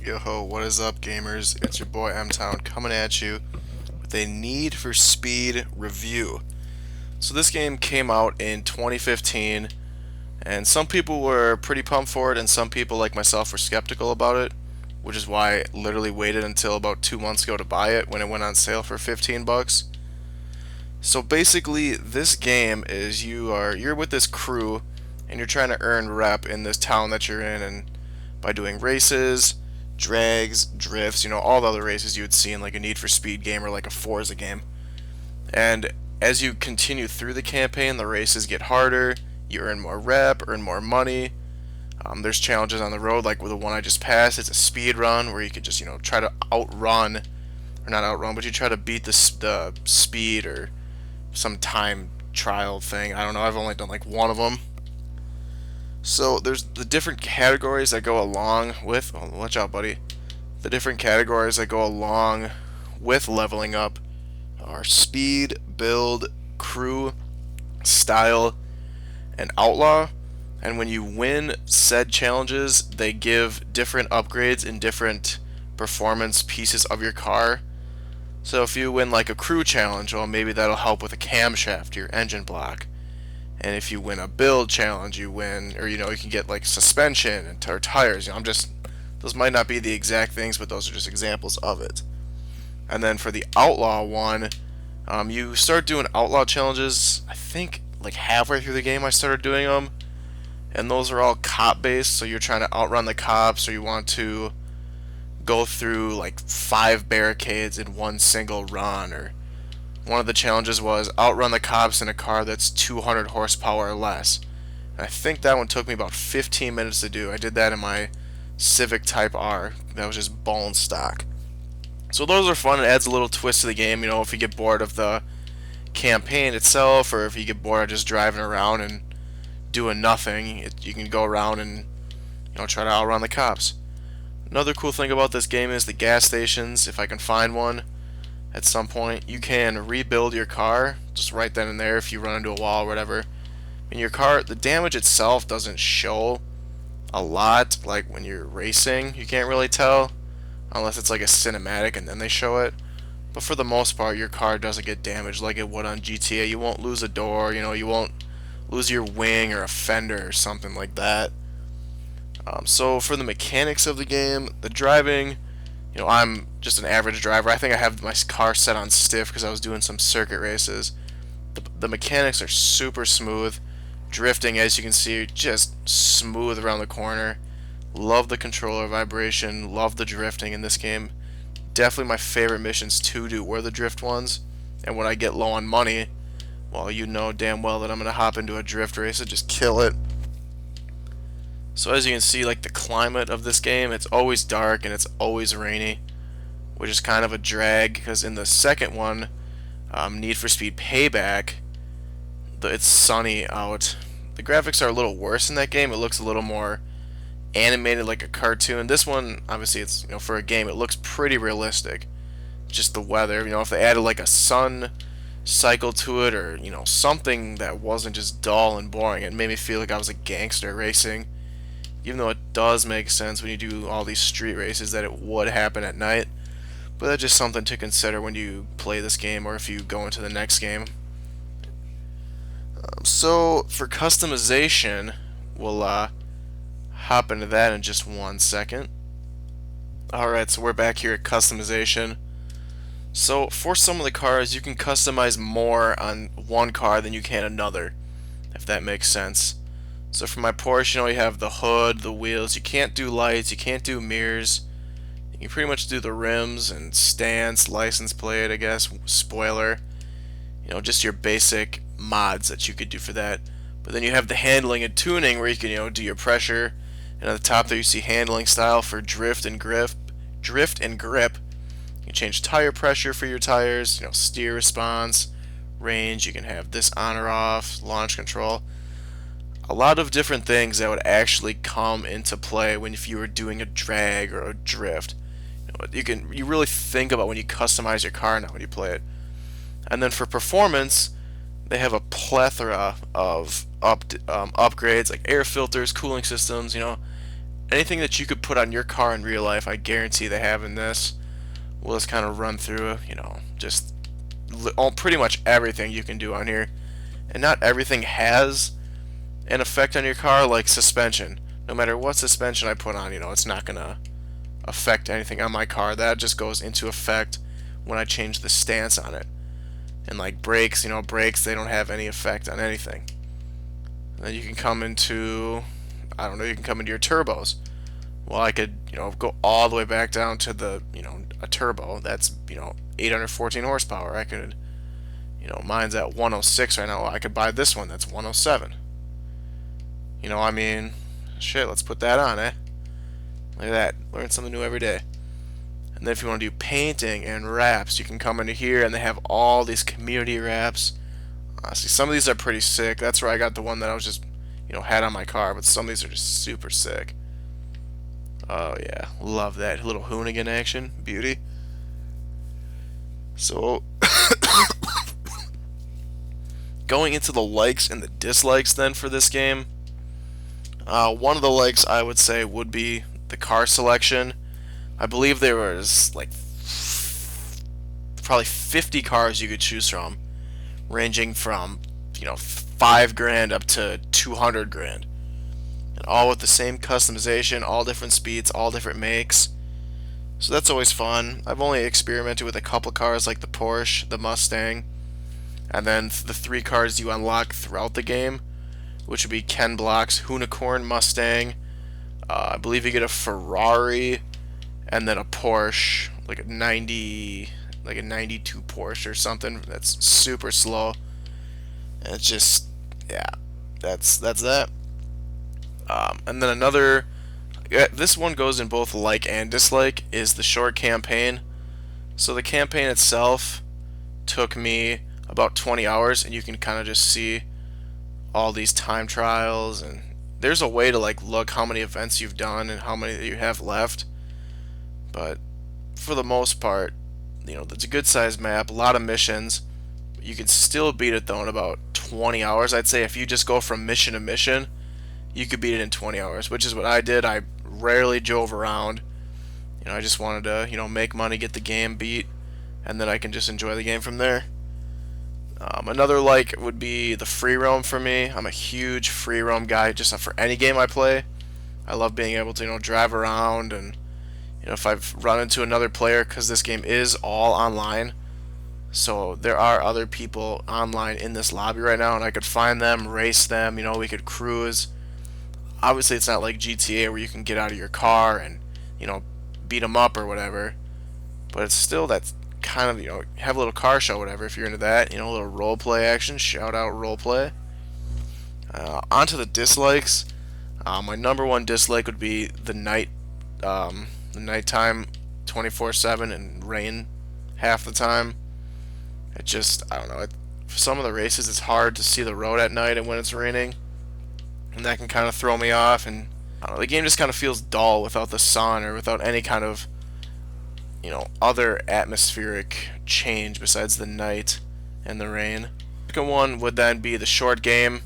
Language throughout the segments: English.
Yo ho, what is up, gamers? It's your boy M Town coming at you with a Need for Speed review. So, this game came out in 2015, and some people were pretty pumped for it, and some people, like myself, were skeptical about it, which is why I literally waited until about 2 months ago to buy it when it went on sale for 15 bucks. So, basically, this game is you're with this crew, and you're trying to earn rep in this town that you're in, and by doing races, drags, drifts, all the other races you would see in like a Need for Speed game or like a Forza game. And as you continue through the campaign, the races get harder, you earn more rep, earn more money. There's challenges on the road, like with the one I just passed. It's a speed run where you could just, try to outrun, or not outrun, but you try to beat the speed or some time trial thing. I don't know, I've only done like one of them. So there's the different categories that go along with. Oh, watch out, buddy. The different categories that go along with leveling up are speed, build, crew, style, and outlaw. And when you win said challenges, they give different upgrades in different performance pieces of your car. So if you win like a crew challenge, well, maybe that'll help with a camshaft, your engine block. And if you win a build challenge, you win, or you can get like suspension and or tires. Those might not be the exact things, but those are just examples of it. And then for the outlaw one, you start doing outlaw challenges. I think like halfway through the game, I started doing them, and those are all cop based. So you're trying to outrun the cops, or you want to go through like 5 barricades in one single run, or one of the challenges was outrun the cops in a car that's 200 horsepower or less. And I think that one took me about 15 minutes to do. I did that in my Civic Type R. That was just bone stock. So those are fun. It adds a little twist to the game. If you get bored of the campaign itself, or if you get bored of just driving around and doing nothing, you can go around and try to outrun the cops. Another cool thing about this game is the gas stations. If I can find one at some point, you can rebuild your car just right then and there if you run into a wall or whatever. In your car, the damage itself doesn't show a lot. Like when you're racing, you can't really tell unless it's like a cinematic and then they show it. But for the most part, your car doesn't get damaged like it would on GTA. You won't lose a door, you won't lose your wing or a fender or something like that. So for the mechanics of the game, the driving, I'm just an average driver. I think I have my car set on stiff because I was doing some circuit races. The mechanics are super smooth. Drifting, as you can see, just smooth around the corner. Love the controller vibration. Love the drifting in this game. Definitely my favorite missions to do were the drift ones. And when I get low on money, well, you know damn well that I'm going to hop into a drift race and just kill it. So as you can see, like the climate of this game, it's always dark and it's always rainy, which is kind of a drag because in the second one, Need for Speed Payback, it's sunny out. The graphics are a little worse in that game. It looks a little more animated like a cartoon. This one, obviously, it's for a game, it looks pretty realistic. Just the weather, if they added like a sun cycle to it, or something that wasn't just dull and boring, it made me feel like I was a gangster racing. Even though it does make sense when you do all these street races that it would happen at night. But that's just something to consider when you play this game or if you go into the next game. So for customization, we'll hop into that in just 1 second. Alright, so we're back here at customization. So for some of the cars, you can customize more on one car than you can another, if that makes sense. So for my Porsche, you have the hood, the wheels. You can't do lights, you can't do mirrors. You can pretty much do the rims and stance, license plate, I guess, spoiler. Just your basic mods that you could do for that. But then you have the handling and tuning where you can, do your pressure. And at the top there you see handling style for drift and grip. Drift and grip. You can change tire pressure for your tires, steer response, range. You can have this on or off, launch control. A lot of different things that would actually come into play when if you were doing a drag or a drift. You really think about when you customize your car now when you play it. And then for performance, they have a plethora of upgrades like air filters, cooling systems, anything that you could put on your car in real life, I guarantee they have in this. We'll just kind of run through, just pretty much everything you can do on here. And not everything has an effect on your car, like suspension. No matter what suspension I put on, it's not going to affect anything on my car. That just goes into effect when I change the stance on it. And like brakes, brakes, they don't have any effect on anything. And then you can come into, I don't know, you can come into your turbos. Well, I could, go all the way back down to the, a turbo that's, 814 horsepower. I could, mine's at 106 right now. I could buy this one that's 107. Shit, let's put that on, eh? Look at that. Learn something new every day. And then if you want to do painting and wraps, you can come into here and they have all these community wraps. See, some of these are pretty sick. That's where I got the one that I was just, had on my car. But some of these are just super sick. Oh yeah, love that little hoonigan action, beauty. So, going into the likes and the dislikes then for this game. One of the likes I would say would be the car selection. I believe there was like probably 50 cars you could choose from, ranging from $5,000 up to $200,000. And all with the same customization, all different speeds, all different makes. So that's always fun. I've only experimented with a couple cars like the Porsche, the Mustang, and then the 3 cars you unlock throughout the game, which would be Ken Block's Hoonicorn Mustang. I believe you get a Ferrari, and then a Porsche, like a 92 Porsche or something. That's super slow. And it's just, yeah, that's that. And then another, this one goes in both like and dislike, is the short campaign. So the campaign itself took me about 20 hours, and you can kind of just see all these time trials, and there's a way to like look how many events you've done and how many that you have left. But for the most part, it's a good sized map, a lot of missions. You can still beat it though in about 20 hours. I'd say if you just go from mission to mission, you could beat it in 20 hours, which is what I did. I rarely drove around. I just wanted to, make money, get the game beat, and then I can just enjoy the game from there. Another like would be the free roam for me. I'm a huge free roam guy, just for any game I play. I love being able to, drive around, and if I've run into another player, because this game is all online, so there are other people online in this lobby right now, and I could find them, race them, we could cruise. Obviously, it's not like GTA where you can get out of your car and, beat them up or whatever. But it's still that kind of, have a little car show, whatever, if you're into that. A little role play action. Shout out role play. Onto the dislikes. My number one dislike would be the nighttime 24/7 and rain half the time. It just, I don't know. For some of the races, it's hard to see the road at night and when it's raining. And that can kind of throw me off, and I don't know, the game just kind of feels dull without the sun or without any kind of other atmospheric change besides the night and the rain. The second one would then be the short game,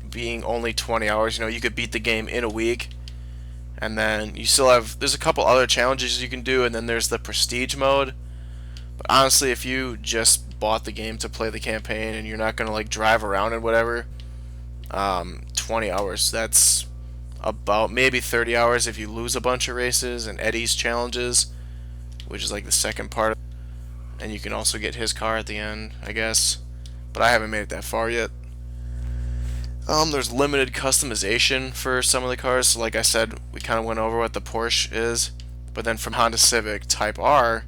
being only 20 hours. You could beat the game in a week, and then you still have, there's a couple other challenges you can do, and then there's the prestige mode. But honestly, if you just bought the game to play the campaign and you're not going to like drive around and whatever, 20 hours, that's about maybe 30 hours if you lose a bunch of races and Eddie's challenges, which is like the second part, and you can also get his car at the end, I guess, but I haven't made it that far yet. There's limited customization for some of the cars, so like I said, we kind of went over what the Porsche is, but then from Honda Civic Type R,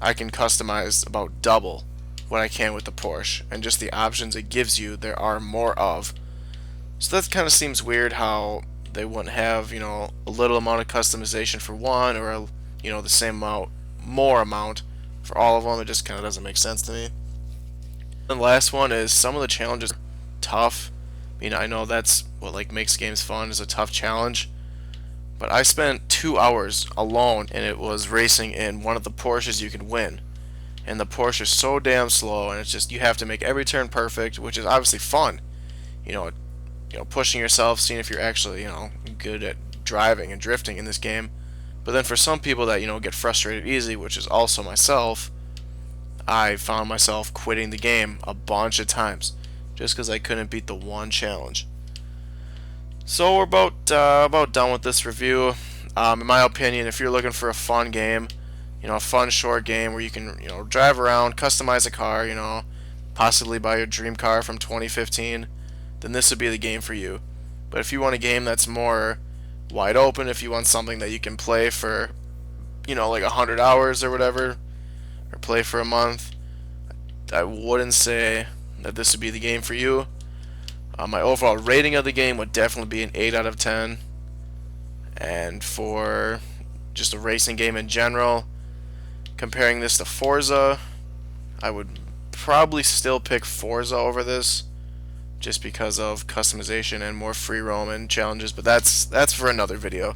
I can customize about double what I can with the Porsche, and just the options it gives you, there are more of. So that kind of seems weird how they wouldn't have, a little amount of customization for one, or the same amount, more amount for all of them. It just kind of doesn't make sense to me. And the last one is some of the challenges are tough. I know that's what like makes games fun, is a tough challenge. But I spent 2 hours alone, and it was racing in one of the Porsches you can win. And the Porsche is so damn slow, and it's just, you have to make every turn perfect, which is obviously fun. Pushing yourself, seeing if you're actually, good at driving and drifting in this game. But then for some people that, get frustrated easy, which is also myself, I found myself quitting the game a bunch of times just because I couldn't beat the one challenge. So we're about done with this review. In my opinion, if you're looking for a fun game, a fun short game where you can, drive around, customize a car, possibly buy your dream car from 2015, then this would be the game for you. But if you want a game that's more wide open, if you want something that you can play for, like 100 hours or whatever, or play for a month, I wouldn't say that this would be the game for you. My overall rating of the game would definitely be an 8 out of 10. And for just a racing game in general, comparing this to Forza, I would probably still pick Forza over this, just because of customization and more free roam and challenges, but that's for another video.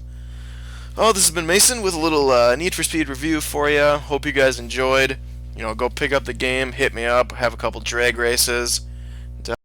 Oh, this has been Mason with a little Need for Speed review for you. Hope you guys enjoyed. Go pick up the game, hit me up, have a couple drag races.